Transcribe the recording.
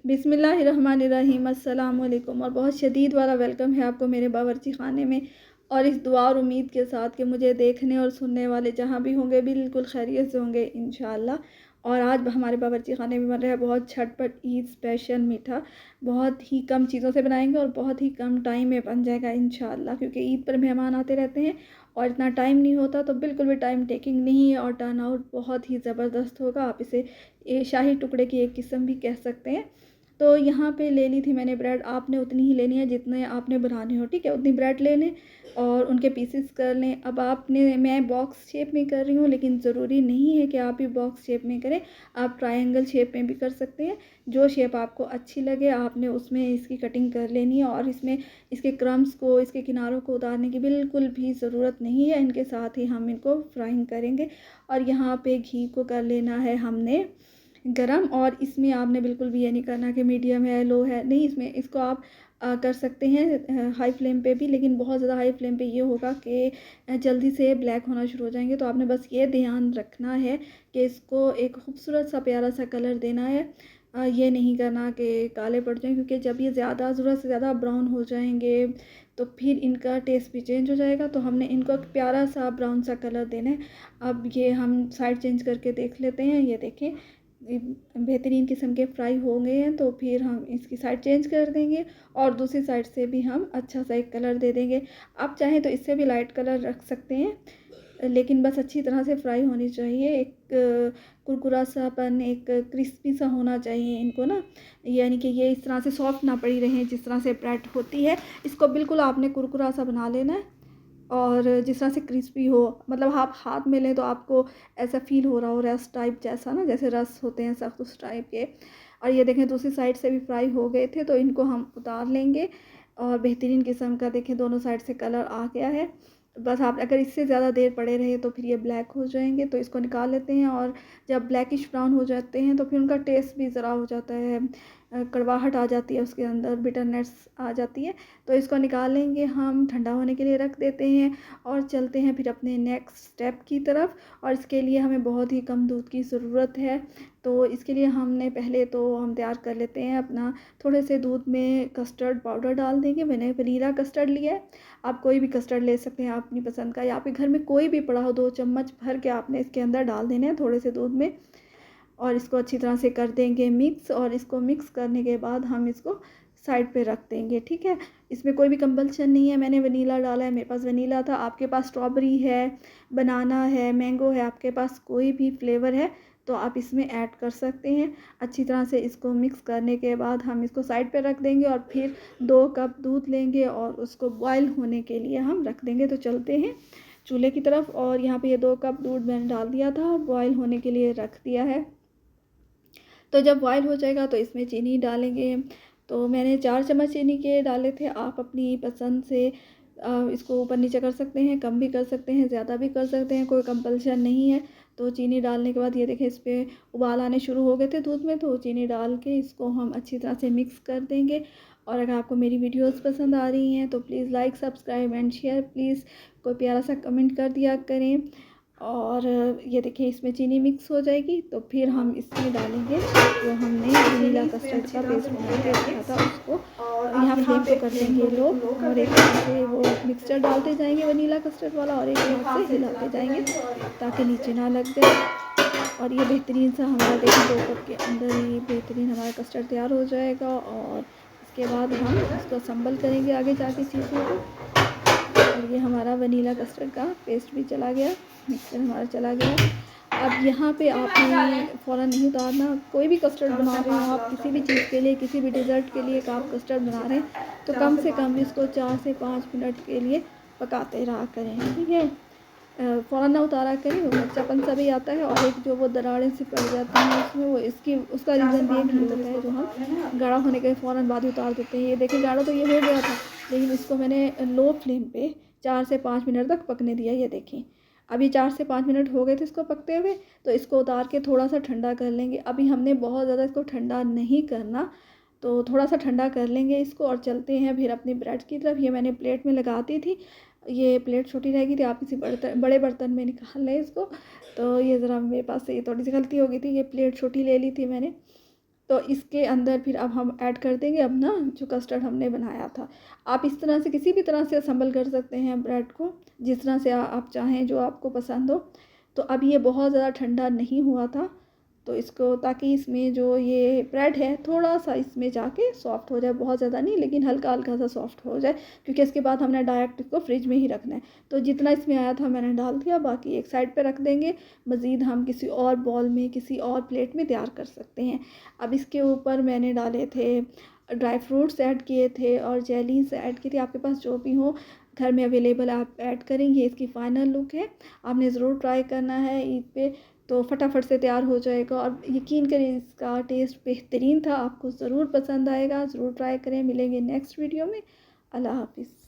बिस्मिल्लाहिर्रहमानिर्रहीम अस्सलाम वालेकुम और बहुत शदीद वाला वेलकम है आपको मेरे बावर्ची खाने में। और इस दुआ और उम्मीद के साथ कि मुझे देखने और सुनने वाले जहाँ भी होंगे बिल्कुल खैरियत से होंगे इंशाअल्लाह। और आज हमारे बावर्ची खाने में बन रहा है बहुत झटपट ईद स्पेशल मीठा। बहुत ही कम चीज़ों से बनाएंगे और बहुत ही कम टाइम में बन जाएगा इंशाअल्लाह, क्योंकि ईद पर मेहमान आते रहते हैं और इतना टाइम नहीं होता, तो बिल्कुल भी टाइम टेकिंग नहीं है और टर्न आउट बहुत ही ज़बरदस्त होगा। आप इसे शाही टुकड़े की एक किस्म भी कह सकते हैं। तो यहाँ पे ले ली थी मैंने ब्रेड। आपने उतनी ही लेनी है जितने आपने बनाने हो, ठीक है, उतनी ब्रेड ले लें और उनके पीसेस कर लें। अब मैं बॉक्स शेप में कर रही हूँ, लेकिन ज़रूरी नहीं है कि आप ही बॉक्स शेप में करें, आप ट्रायंगल शेप में भी कर सकते हैं। जो शेप आपको अच्छी लगे आपने उसमें इसकी कटिंग कर लेनी है। और इसमें इसके क्रम्स को, इसके किनारों को उतारने की बिल्कुल भी ज़रूरत नहीं है, इनके साथ ही हम इनको फ्राइंग करेंगे। और यहाँ पे घी को कर लेना है हमने गरम। और इसमें आपने बिल्कुल भी ये नहीं करना कि मीडियम है लो है, नहीं, इसमें इसको आप कर सकते हैं हाई फ्लेम पे भी, लेकिन बहुत ज़्यादा हाई फ्लेम पे ये होगा कि जल्दी से ब्लैक होना शुरू हो जाएंगे। तो आपने बस ये ध्यान रखना है कि इसको एक खूबसूरत सा प्यारा सा कलर देना है। ये नहीं करना कि काले पड़ जाएं, क्योंकि जब ये ज़्यादा ज़रूरत से ज़्यादा ब्राउन हो जाएंगे तो फिर इनका टेस्ट भी चेंज हो जाएगा। तो हमने इनको एक प्यारा सा ब्राउन सा कलर देना है। अब ये हम साइड चेंज करके देख लेते हैं। ये देखें बेहतरीन किस्म के फ्राई हो गए हैं, तो फिर हम इसकी साइड चेंज कर देंगे और दूसरी साइड से भी हम अच्छा सा एक कलर दे देंगे। आप चाहें तो इससे भी लाइट कलर रख सकते हैं, लेकिन बस अच्छी तरह से फ्राई होनी चाहिए। एक कुरकुरा सापन, एक क्रिस्पी सा होना चाहिए इनको ना, यानी कि ये इस तरह से सॉफ्ट ना पड़ी रहें जिस तरह से ब्रेड होती है। इसको बिल्कुल आपने कुरकुरा सा बना लेना है और जिस तरह से क्रिस्पी हो, मतलब आप हाथ में लें तो आपको ऐसा फील हो रहा हो रस टाइप जैसा ना, जैसे रस होते हैं सख्त उस टाइप के। और ये देखें दूसरी साइड से भी फ्राई हो गए थे, तो इनको हम उतार लेंगे। और बेहतरीन किस्म का देखें दोनों साइड से कलर आ गया है। बस आप अगर इससे ज़्यादा देर पड़े रहे तो फिर ये ब्लैक हो जाएंगे, तो इसको निकाल लेते हैं। और जब ब्लैकिश ब्राउन हो जाते हैं तो फिर उनका टेस्ट भी ज़रा हो जाता है, कड़वाहट आ जाती है, उसके अंदर बिटरनेस आ जाती है। तो इसको निकाल लेंगे हम, ठंडा होने के लिए रख देते हैं और चलते हैं फिर अपने नेक्स्ट स्टेप की तरफ। और इसके लिए हमें बहुत ही कम दूध की ज़रूरत है। तो इसके लिए हमने पहले तो हम तैयार कर लेते हैं अपना, थोड़े से दूध में कस्टर्ड पाउडर डाल देंगे। मैंने वनीला कस्टर्ड लिया है, आप कोई भी कस्टर्ड ले सकते हैं अपनी पसंद का, या आपके घर में कोई भी पड़ा हो। 2 चम्मच भर के आपने इसके अंदर डाल देने हैं थोड़े से दूध में, और इसको अच्छी तरह से कर देंगे मिक्स। और इसको मिक्स करने के बाद हम इसको साइड पे रख देंगे, ठीक है। इसमें कोई भी कंपल्शन नहीं है, मैंने वनीला डाला है, मेरे पास वनीला था। आपके पास स्ट्रॉबेरी है, बनाना है, मैंगो है, आपके पास कोई भी फ्लेवर है तो आप इसमें ऐड कर सकते हैं। अच्छी तरह से इसको मिक्स करने के बाद हम इसको साइड पे रख देंगे और फिर 2 कप दूध लेंगे और उसको बॉयल होने के लिए हम रख देंगे। तो चलते हैं चूल्हे की तरफ। और यहाँ पे ये 2 कप दूध मैंने डाल दिया था और बॉयल होने के लिए रख दिया है। तो जब बॉयल हो जाएगा तो इसमें चीनी डालेंगे। तो मैंने 4 चम्मच चीनी के डाले थे, आप अपनी पसंद से इसको ऊपर नीचे कर सकते हैं, कम भी कर सकते हैं, ज़्यादा भी कर सकते हैं, कोई कंपल्शन नहीं है। तो चीनी डालने के बाद ये देखें इस पर उबाल आने शुरू हो गए थे दूध में, तो चीनी डाल के इसको हम अच्छी तरह से मिक्स कर देंगे। और अगर आपको मेरी वीडियोस पसंद आ रही हैं तो please like, subscribe and share. Please कोई प्यारा सा कमेंट कर दिया करें। और ये देखिए इसमें चीनी मिक्स हो जाएगी तो फिर हम इसमें डालेंगे जो हमने वनीला कस्टर्ड का पेस्ट बना के रखा था उसको। यहाँ फ्लेम को कर देंगे लो और एक हाथ से वो मिक्सचर डालते जाएंगे वनीला कस्टर्ड वाला, और एक हाथ से हिलाते जाएंगे ताकि नीचे ना लग जाए। और ये बेहतरीन सा हमारा देखिए 2 कप के अंदर ही बेहतरीन हमारा कस्टर्ड तैयार हो जाएगा। और इसके बाद हम इसको असम्बल करेंगे आगे जाके चीज़ों को। और ये हमारा वनीला कस्टर्ड का पेस्ट भी चला गया, मिक्सचर हमारा चला गया। अब यहाँ पे आपने फ़ौरन नहीं उतारना। कोई भी कस्टर्ड बना रहे हो आप, किसी भी चीज़ के लिए, किसी भी डिज़र्ट के लिए एक आप कस्टर्ड बना रहे हैं तो कम से कम इसको 4 से 5 मिनट के लिए पकाते रहा करें, ठीक है। फ़ौरन ना उतारा करें, वो कच्चापन सा भी आता है और एक जो वो दरारें सी पड़ जाती हैं उसमें, वो इसकी उसका रीज़न भी एक ही होता है जो हम गाढ़ा होने के फ़ौरन बाद ही उतार देते हैं। ये देखिए गाढ़ा तो ये हो गया था, लेकिन इसको मैंने लो फ्लेम पे 4 से 5 मिनट तक पकने दिया। ये देखें अभी 4 से 5 मिनट हो गए थे इसको पकते हुए, तो इसको उतार के थोड़ा सा ठंडा कर लेंगे। अभी हमने बहुत ज़्यादा इसको ठंडा नहीं करना, तो थोड़ा सा ठंडा कर लेंगे इसको और चलते हैं फिर अपनी ब्रेड की तरफ। ये मैंने प्लेट में लगाती थी, ये प्लेट छोटी रह गई थी, आप किसी बड़े बर्तन में निकाल लें इसको। तो ये ज़रा मेरे पास से ये थोड़ी सी गलती हो गई थी, ये प्लेट छोटी ले ली थी मैंने। तो इसके अंदर फिर अब हम ऐड कर देंगे अपना जो कस्टर्ड हमने बनाया था। आप इस तरह से किसी भी तरह से असम्बल कर सकते हैं ब्रेड को, जिस तरह से आप चाहें, जो आपको पसंद हो। तो अब ये बहुत ज़्यादा ठंडा नहीं हुआ था, तो इसको, ताकि इसमें जो ये ब्रेड है थोड़ा सा इसमें जाके सॉफ्ट हो जाए, बहुत ज़्यादा नहीं लेकिन हल्का हल्का सा सॉफ्ट हो जाए, क्योंकि इसके बाद हमने डायरेक्ट इसको फ्रिज में ही रखना है। तो जितना इसमें आया था मैंने डाल दिया, बाकी एक साइड पे रख देंगे। मज़ीद हम किसी और बॉल में, किसी और प्लेट में तैयार कर सकते हैं। अब इसके ऊपर मैंने डाले थे ड्राई फ्रूट्स, ऐड किए थे और जेलीस ऐड की थी। आपके पास जो भी हो घर में अवेलेबल आप ऐड करेंगे। इसकी फ़ाइनल लुक है, आपने ज़रूर ट्राई करना है ईद पे, तो फटाफट से तैयार हो जाएगा और यकीन करें इसका टेस्ट बेहतरीन था, आपको ज़रूर पसंद आएगा। ज़रूर ट्राई करें। मिलेंगे नेक्स्ट वीडियो में। अल्लाह हाफ़िज़।